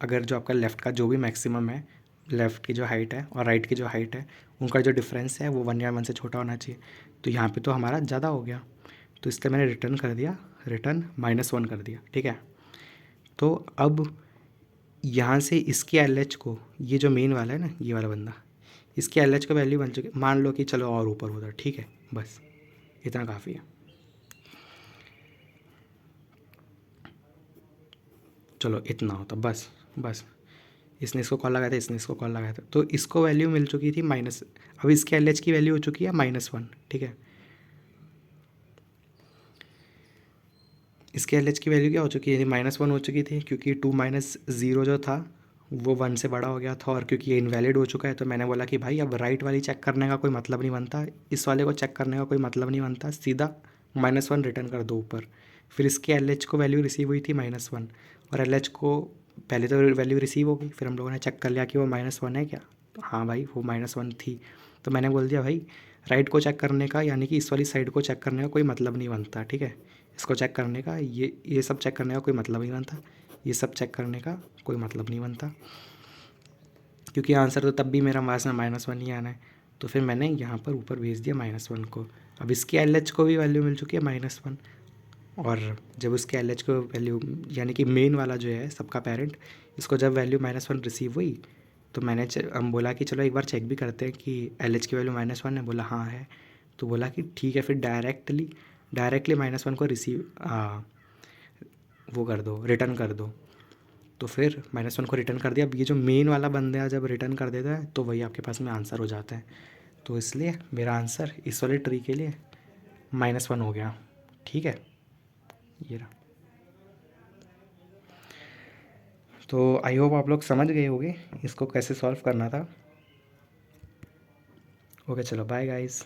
अगर जो आपका लेफ़्ट का जो भी मैक्सिमम है, लेफ़्ट की जो हाइट है और राइट की जो हाइट है, उनका जो डिफरेंस है वो 1 या 1 से छोटा होना चाहिए। तो यहाँ पे तो हमारा ज़्यादा हो गया, तो इसलिए मैंने रिटर्न कर दिया, रिटर्न -1 कर दिया, ठीक है। तो अब यहाँ से इसके एल एच को, ये जो मेन वाला है ना, ये वाला बंदा, इसके एल एच का वैल्यू बन चुकी, मान लो कि चलो और ऊपर होता, ठीक है, बस इतना काफ़ी है। चलो इतना होता बस, बस इसने इसको कॉल लगाया था, इसने इसको कॉल लगाया था, तो इसको वैल्यू मिल चुकी थी माइनस, अब इसके एल एच की वैल्यू हो चुकी है -1, ठीक है। इसके एल एच की वैल्यू क्या हो चुकी है, -1 हो चुकी थी क्योंकि 2 - 0 जो था वो 1 से बड़ा हो गया था, और क्योंकि ये इनवैलिड हो चुका है तो मैंने बोला कि भाई अब राइट वाली चेक करने का कोई मतलब नहीं बनता, इस वाले को चेक करने का कोई मतलब नहीं बनता, सीधा -1 रिटर्न कर दो ऊपर। फिर इसके एल एच को वैल्यू रिसीव हुई थी -1 और एल एच को पहले तो वैल्यू रिसीव हो गई, फिर हम लोगों ने चेक कर लिया कि वो -1 है क्या, तो हाँ भाई वो -1 थी। तो मैंने बोल दिया भाई राइट को चेक करने का, यानी कि इस वाली साइड को चेक करने का कोई मतलब नहीं बनता, ठीक है। इसको चेक करने का, ये सब चेक करने का कोई मतलब नहीं बनता, ये सब चेक करने का कोई मतलब नहीं बनता, क्योंकि आंसर तो तब भी मेरा पास में -1 ही आना है। तो फिर मैंने यहाँ पर ऊपर भेज दिया -1 को। अब इसके एल एच को भी वैल्यू मिल चुकी है -1, और जब उसके एल एच को वैल्यू, यानी कि मेन वाला जो है सबका पेरेंट, इसको जब वैल्यू -1 रिसीव हुई तो मैंने हम बोला कि चलो एक बार चेक भी करते हैं कि एल एच की वैल्यू -1 है, बोला हाँ है। तो बोला कि ठीक है, फिर डायरेक्टली -1 को रिसीव वो कर दो, रिटर्न कर दो। तो फिर -1 को रिटर्न कर दिया। अब ये जो मेन वाला बंदा है जब रिटर्न कर देता है तो वही आपके पास में आंसर हो जाता है। तो इसलिए मेरा आंसर इस वाले ट्री के लिए -1 हो गया। ठीक है, ये रहा। तो आई होप आप लोग समझ गए होंगे इसको कैसे सॉल्व करना था। ओके, चलो बाय गाइस।